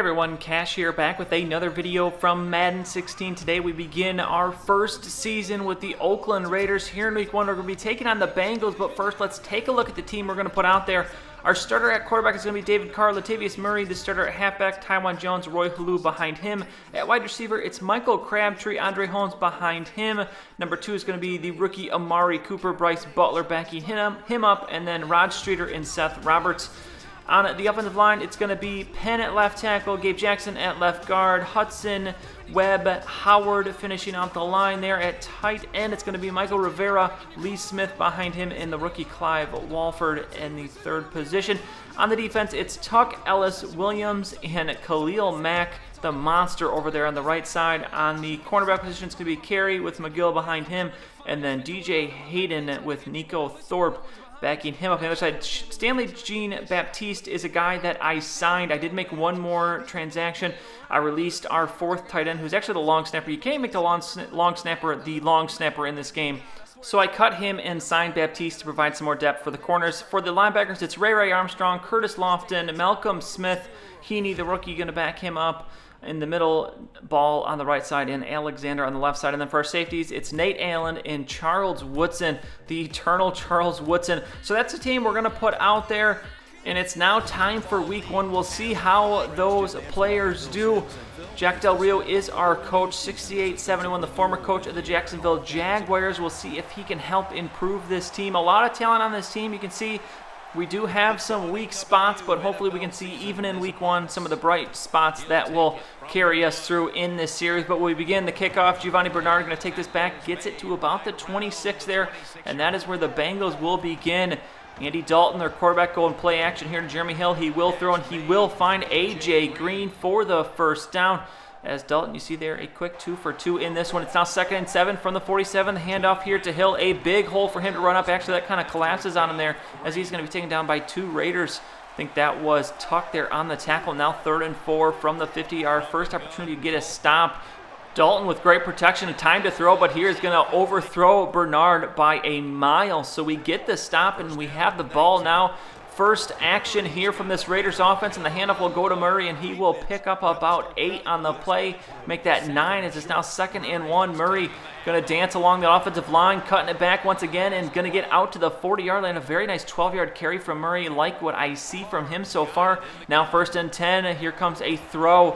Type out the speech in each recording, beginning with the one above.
everyone, Cash here, back with another video from Madden 16. Today we begin our first season with the Oakland Raiders. Here in week 1 we're going to be taking on the Bengals, but first let's take a look at the team we're going to put out there. Our starter at quarterback is going to be David Carr, Latavius Murray. The starter at halfback, Taiwan Jones, Roy Halou behind him. At wide receiver, it's Michael Crabtree, Andre Holmes behind him. Number 2 is going to be the rookie Amari Cooper, Bryce Butler backing him up, and then Rod Streeter and Seth Roberts. On the offensive line, it's going to be Penn at left tackle, Gabe Jackson at left guard, Hudson, Webb, Howard finishing out the line there at tight end. It's going to be Michael Rivera, Lee Smith behind him, and the rookie Clive Walford in the third position. On the defense, it's Tuck, Ellis, Williams, and Khalil Mack, the monster over there on the right side. On the cornerback position, it's going to be Carey with McGill behind him, and then DJ Hayden with Nico Thorpe backing him up on the other side. Stanley Jean-Baptiste is a guy that I signed. I did make one more transaction. I released our 4th tight end, who's actually the long snapper. You can't make the long snapper in this game. So I cut him and signed Baptiste to provide some more depth for the corners. For the linebackers, it's Ray Armstrong, Curtis Lofton, Malcolm Smith, Heaney, the rookie, going to back him up. In the middle, Ball on the right side and Alexander on the left side. And then for our safeties, it's Nate Allen and Charles Woodson, the eternal Charles Woodson. So that's the team we're going to put out there. And it's now time for week 1. We'll see how those players do. Jack Del Rio is our coach, 68-71, the former coach of the Jacksonville Jaguars. We'll see if he can help improve this team. A lot of talent on this team. You can see we do have some weak spots, but hopefully we can see, even in week 1, some of the bright spots that will carry us through in this series. But when we begin the kickoff, Giovanni Bernard going to take this back, gets it to about the 26 there, and that is where the Bengals will begin. Andy Dalton, their quarterback, going play action here to Jeremy Hill. He will throw, and he will find A.J. Green for the first down. As Dalton, you see there, a quick 2 for 2 in this one. It's now 2nd and 7 from the 47. The handoff here to Hill. A big hole for him to run up. Actually, that kind of collapses on him there as he's going to be taken down by 2 Raiders. I think that was Tuck there on the tackle. Now 3rd and 4 from the 50. Our first opportunity to get a stop. Dalton with great protection and time to throw, but here is going to overthrow Bernard by a mile. So we get the stop, and we have the ball now. First action here from this Raiders offense, and the handoff will go to Murray, and he will pick up about 8 on the play, make that 9 as it's now 2nd and 1. Murray going to dance along the offensive line, cutting it back once again, and going to get out to the 40-yard line. A very nice 12-yard carry from Murray, like what I see from him so far. Now 1st and 10, here comes a throw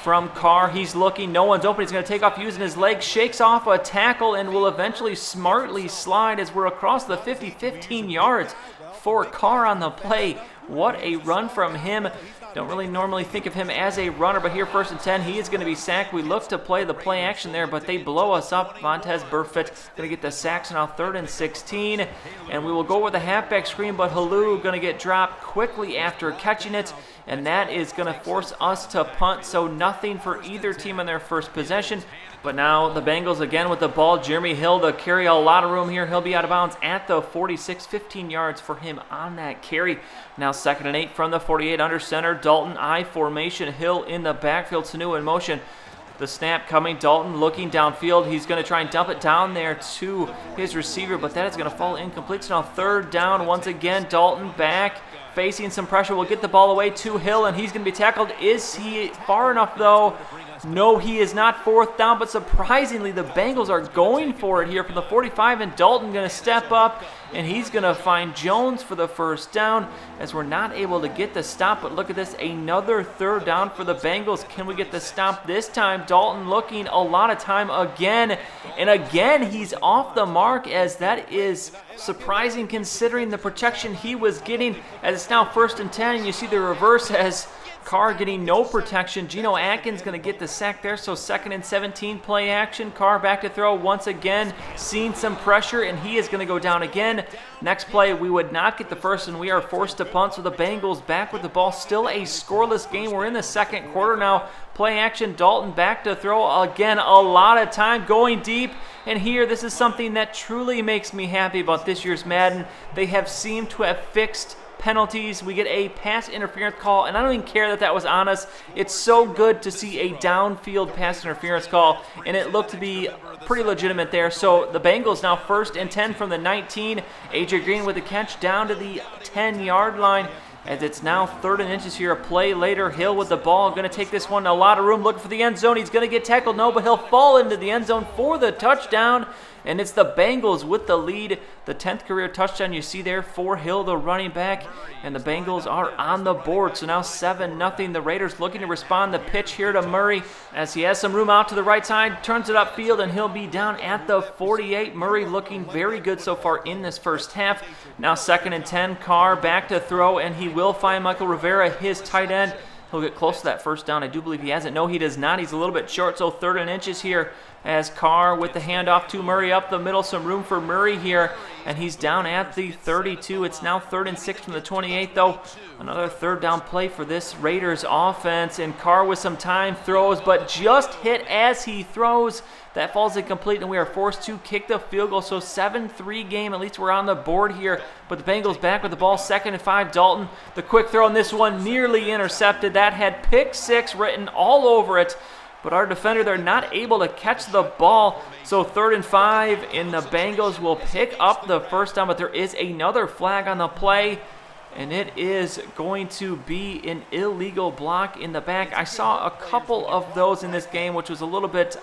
from Carr. He's looking, no one's open. He's going to take off using his legs, shakes off a tackle, and will eventually smartly slide as we're across the 50, 15 yards for Carr on the play. What a run from him. Don't really normally think of him as a runner, but here 1st and 10, he is going to be sacked. We look to play the play action there, but they blow us up. Vontez Burfict going to get the sack, so now 3rd and 16, and we will go with the halfback screen, but Halou going to get dropped quickly after catching it, and that is going to force us to punt, so nothing for either team on their first possession. But now the Bengals again with the ball. Jeremy Hill to carry a lot of room here. He'll be out of bounds at the 46, 15 yards for him on that carry. Now 2nd and 8 from the 48 under center. Dalton I formation. Hill in the backfield. Sanu in motion. The snap coming. Dalton looking downfield. He's going to try and dump it down there to his receiver, but that is going to fall incomplete. So now 3rd down once again. Dalton back, facing some pressure. Will get the ball away to Hill, and he's going to be tackled. Is he far enough though? No, he is not. 4th down, but surprisingly, the Bengals are going for it here from the 45, and Dalton going to step up, and he's going to find Jones for the first down as we're not able to get the stop. But look at this, another 3rd down for the Bengals. Can we get the stop this time? Dalton looking a lot of time again, and again he's off the mark, as that is surprising considering the protection he was getting, as it's now 1st and 10, and you see the reverse as Carr getting no protection. Geno Atkins going to get the sack there, so 2nd and 17, play action. Carr back to throw once again, seeing some pressure, and he is going to go down again. Next play, we would not get the first, and we are forced to punt, so the Bengals back with the ball. Still a scoreless game. We're in the 2nd quarter now. Play action, Dalton back to throw again. A lot of time going deep, and here, this is something that truly makes me happy about this year's Madden. They have seemed to have fixed penalties. We get a pass interference call, and I don't even care that that was on us. It's so good to see a downfield pass interference call, and it looked to be pretty legitimate there. So the Bengals now 1st and 10 from the 19. A.J. Green with the catch down to the 10-yard line. as it's now 3rd and inches here. A play later, Hill with the ball, going to take this one, a lot of room, looking for the end zone. He's going to get tackled, no, but he'll fall into the end zone for the touchdown, and it's the Bengals with the lead. The 10th career touchdown you see there for Hill, the running back, and the Bengals are on the board. So now 7-0. The Raiders looking to respond. The pitch here to Murray as he has some room out to the right side, turns it upfield, and he'll be down at the 48. Murray looking very good so far in this first half. Now 2nd and 10. Carr back to throw, and he will find Michael Rivera, his tight end. He'll get close to that first down. I do believe he has it. No, he does not. He's a little bit short, so 3rd and inches here as Carr with the handoff to Murray up the middle. Some room for Murray here, and he's down at the 32. It's now 3rd and 6 from the 28, though. Another 3rd down play for this Raiders offense, and Carr with some time throws, but just hit as he throws. That falls incomplete, and we are forced to kick the field goal. So 7-3 game. At least we're on the board here. But the Bengals back with the ball. 2nd and 5. Dalton, the quick throw on this one, nearly intercepted. That had pick 6 written all over it. But our defender, they're not able to catch the ball. So 3rd and 5, and the Bengals will pick up the first down. But there is another flag on the play, and it is going to be an illegal block in the back. I saw a couple of those in this game, which was a little bit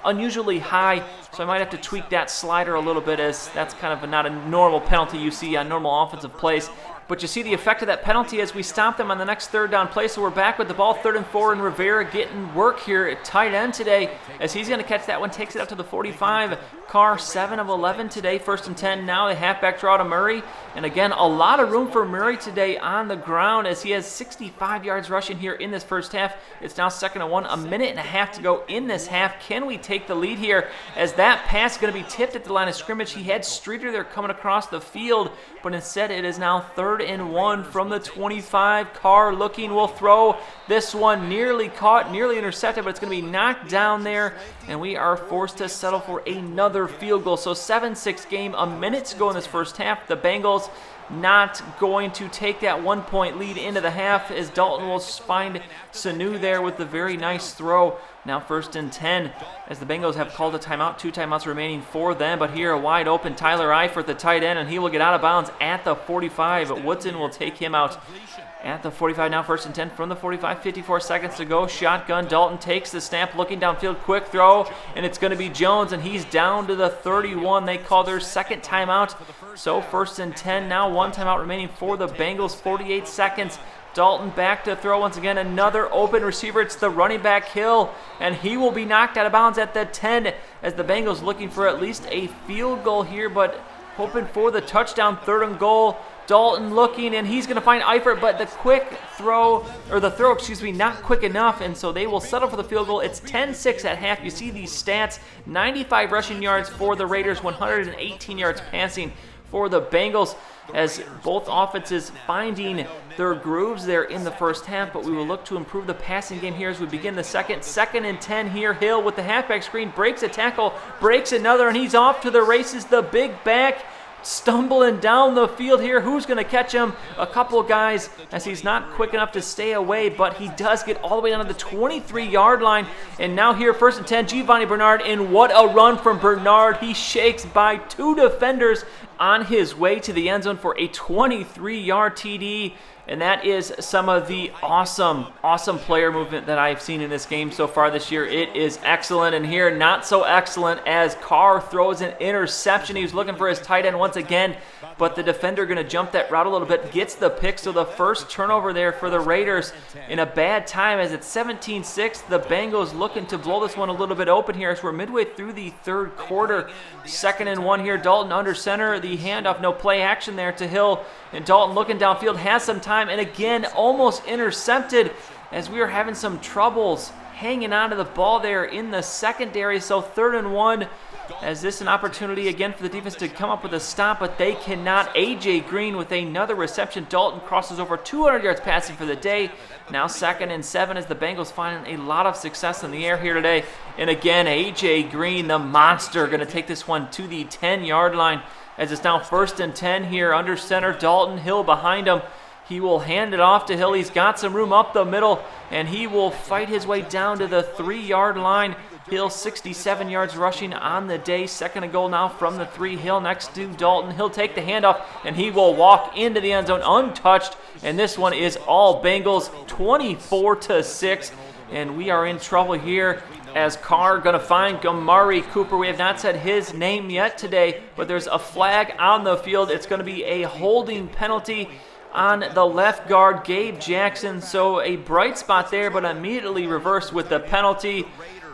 unusually high, so I might have to tweak that slider a little bit, as that's kind of not a normal penalty you see on normal offensive plays. But you see the effect of that penalty as we stop them on the next 3rd down play. So we're back with the ball, 3rd and 4, and Rivera getting work here at tight end today as he's going to catch that one, takes it up to the 45. Carr 7 of 11 today, 1st and 10. Now the halfback draw to Murray. And again, a lot of room for Murray today on the ground as he has 65 yards rushing here in this first half. It's now 2nd and 1, a minute and a half to go in this half. Can we take the lead here as that pass is going to be tipped at the line of scrimmage? He had Streeter there coming across the field, but instead it is now 3rd and 1 from the 25. Carr looking, will throw. This one nearly caught, nearly intercepted, but it's going to be knocked down there, and we are forced to settle for another field goal. So 7-6 game, a minute to go in this first half. The Bengals not going to take that 1-point lead into the half as Dalton will find Sanu there with the very nice throw. Now 1st and 10 as the Bengals have called a timeout. 2 timeouts remaining for them, but here a wide open Tyler Eifert, the tight end, and he will get out of bounds at the 45. Woodson will take him out at the 45. Now 1st and 10 from the 45, 54 seconds to go. Shotgun, Dalton takes the snap, looking downfield, quick throw, and it's going to be Jones, and he's down to the 31. They call their 2nd timeout. So 1st and 10, now 1 timeout remaining for the Bengals, 48 seconds. Dalton back to throw once again, another open receiver. It's the running back Hill, and he will be knocked out of bounds at the 10 as the Bengals looking for at least a field goal here, but hoping for the touchdown. 3rd and goal. Dalton looking, and he's going to find Eifert, but the throw, not quick enough, and so they will settle for the field goal. It's 10-6 at half. You see these stats, 95 rushing yards for the Raiders, 118 yards passing for the Bengals, as both offenses finding their grooves there in the first half, but we will look to improve the passing game here as we begin the second. 2nd and 10 here. Hill with the halfback screen, breaks a tackle, breaks another, and he's off to the races. The big back stumbling down the field here. Who's going to catch him? A couple of guys, as he's not quick enough to stay away, but he does get all the way down to the 23-yard line. And now here, 1st and 10, Giovanni Bernard, and what a run from Bernard. He shakes by 2 defenders on his way to the end zone for a 23-yard TD. And that is some of the awesome player movement that I've seen in this game so far this year. It is excellent, and here not so excellent as Carr throws an interception. He was looking for his tight end once again, but the defender going to jump that route a little bit, gets the pick. So the first turnover there for the Raiders in a bad time as it's 17-6. The Bengals looking to blow this one a little bit open here as we're midway through the 3rd quarter. 2nd and 1 here. Dalton under center. The handoff, no play action there to Hill. And Dalton looking downfield, has some time, and again almost intercepted as we are having some troubles hanging on to the ball there in the secondary. So 3rd and 1 as this an opportunity again for the defense to come up with a stop, but they cannot. A.J. Green with another reception. Dalton crosses over 200 yards passing for the day. Now 2nd and 7 as the Bengals finding a lot of success in the air here today. And again, A.J. Green, the monster, going to take this one to the 10-yard line as it's now 1st and 10 here under center. Dalton, Hill behind him. He will hand it off to Hill. He's got some room up the middle, and he will fight his way down to the 3-yard line Hill 67 yards rushing on the day. Second and goal now from the 3. Hill next to Dalton. He'll take the handoff, and he will walk into the end zone untouched. And this one is all Bengals, 24-6. And we are in trouble here as Carr going to find Amari Cooper. We have not said his name yet today, but there's a flag on the field. It's going to be a holding penalty on the left guard, Gabe Jackson. So a bright spot there, but immediately reversed with the penalty.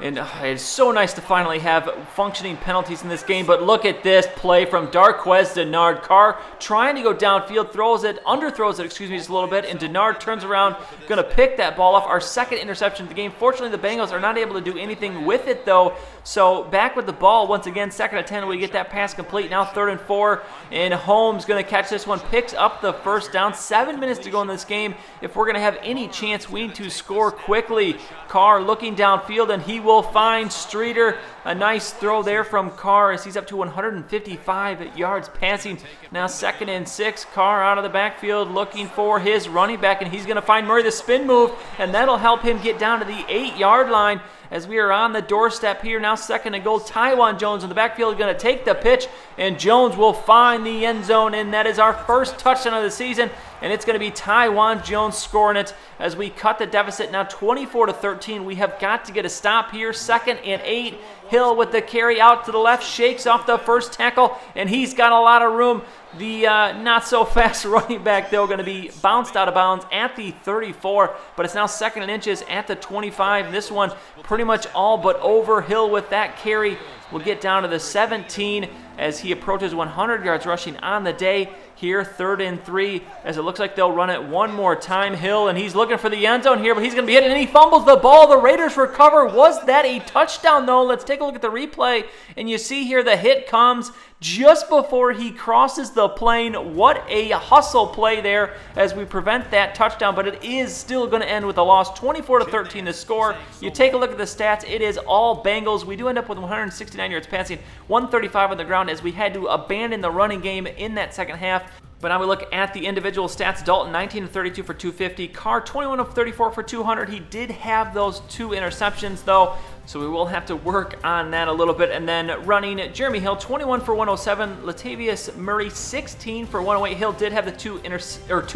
And it's so nice to finally have functioning penalties in this game. But look at this play from Darqueze Dennard. Carr trying to go downfield, underthrows it, just a little bit. And Dennard turns around, going to pick that ball off. Our second interception of the game. Fortunately, the Bengals are not able to do anything with it, though. So back with the ball once again, 2nd and 10. We get that pass complete. Now 3rd and 4. And Holmes going to catch this one. Picks up the first down. 7 minutes to go in this game. If we're going to have any chance, we need to score quickly. Carr looking downfield, and he will find Streeter. A nice throw there from Carr as he's up to 155 yards passing. Now 2nd and 6. Carr out of the backfield looking for his running back, and he's going to find Murray, the spin move, and that'll help him get down to the 8-yard line as we are on the doorstep here. Now 2nd and goal. Taiwan Jones in the backfield going to take the pitch, and Jones will find the end zone, and that is our first touchdown of the season, and it's going to be Taiwan Jones scoring it as we cut the deficit now 24-13. We have got to get a stop here. 2nd and 8. Hill with the carry out to the left, shakes off the first tackle, and he's got a lot of room. The not-so-fast running back, though, going to be bounced out of bounds at the 34, but it's now 2nd and inches at the 25. This one pretty much all but over. Hill with that carry will get down to the 17 as he approaches 100 yards rushing on the day. Here, 3rd and 3, as it looks like they'll run it one more time. Hill, and he's looking for the end zone here, but he's going to be hit, and he fumbles the ball. The Raiders recover. Was that a touchdown, though? Let's take a look at the replay, and you see here the hit comes just before he crosses the plane. What a hustle play there as we prevent that touchdown, but it is still going to end with a loss. 24-13 the score. You take a look at the stats, it is all Bengals. We do end up with 169 yards passing, 135 on the ground as we had to abandon the running game in that second half. But now we look at the individual stats. Dalton, 19 of 32 for 250. Carr, 21 of 34 for 200. He did have those 2 interceptions, though, so we will have to work on that a little bit. And then running, Jeremy Hill, 21 for 107. Latavius Murray, 16 for 108. Hill did have the 2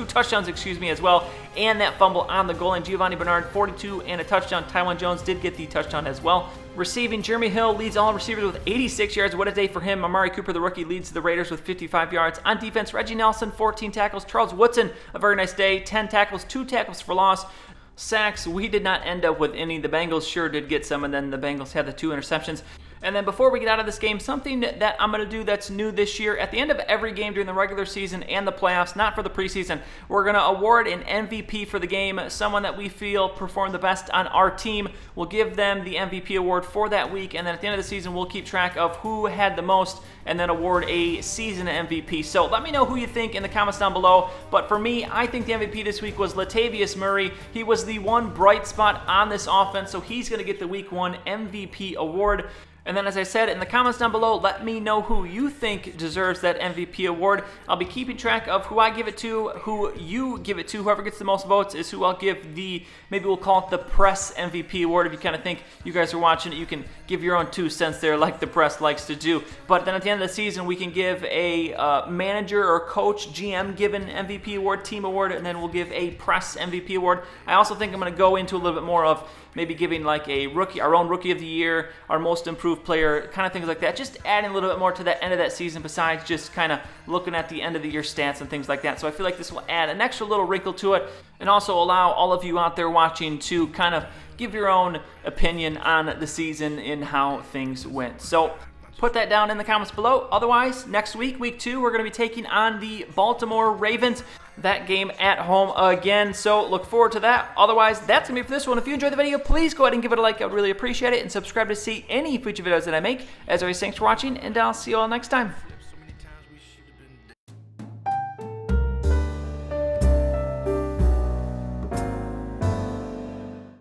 touchdowns, as well, and that fumble on the goal line. Giovanni Bernard, 42 and a touchdown. Taiwan Jones did get the touchdown as well. Receiving, Jeremy Hill leads all receivers with 86 yards. What a day for him. Amari Cooper, the rookie, leads the Raiders with 55 yards. On defense, Reggie Nelson, 14 tackles. Charles Woodson, a very nice day, 10 tackles, 2 tackles for loss. Sacks, we did not end up with any. The Bengals sure did get some, and then the Bengals had the 2 interceptions. And then before we get out of this game, something that I'm going to do that's new this year, at the end of every game during the regular season and the playoffs, not for the preseason, we're going to award an MVP for the game. Someone that we feel performed the best on our team. We'll give them the MVP award for that week, and then at the end of the season, we'll keep track of who had the most and then award a season MVP. So let me know who you think in the comments down below. But for me, I think the MVP this week was Latavius Murray. He was the one bright spot on this offense, so he's going to get the Week 1 MVP award. And then, as I said, in the comments down below, let me know who you think deserves that MVP award. I'll be keeping track of who I give it to, who you give it to. Whoever gets the most votes is who I'll give the, maybe we'll call it the press MVP award. If you kind of think you guys are watching it, you can give your own 2 cents there like the press likes to do. But then at the end of the season, we can give a manager or coach, GM given MVP award, team award, and then we'll give a press MVP award. I also think I'm going to go into a little bit more of maybe giving like a rookie, our own rookie of the year, our most improved player, kind of things like that. Just adding a little bit more to that end of that season besides just kind of looking at the end of the year stats and things like that. So I feel like this will add an extra little wrinkle to it and also allow all of you out there watching to kind of give your own opinion on the season and how things went. So put that down in the comments below. Otherwise, next week, week 2, we're going to be taking on the Baltimore Ravens. That game at home again, so look forward to that. Otherwise, that's going to be it for this one. If you enjoyed the video, please go ahead and give it a like. I would really appreciate it. And subscribe to see any future videos that I make. As always, thanks for watching, and I'll see you all next time.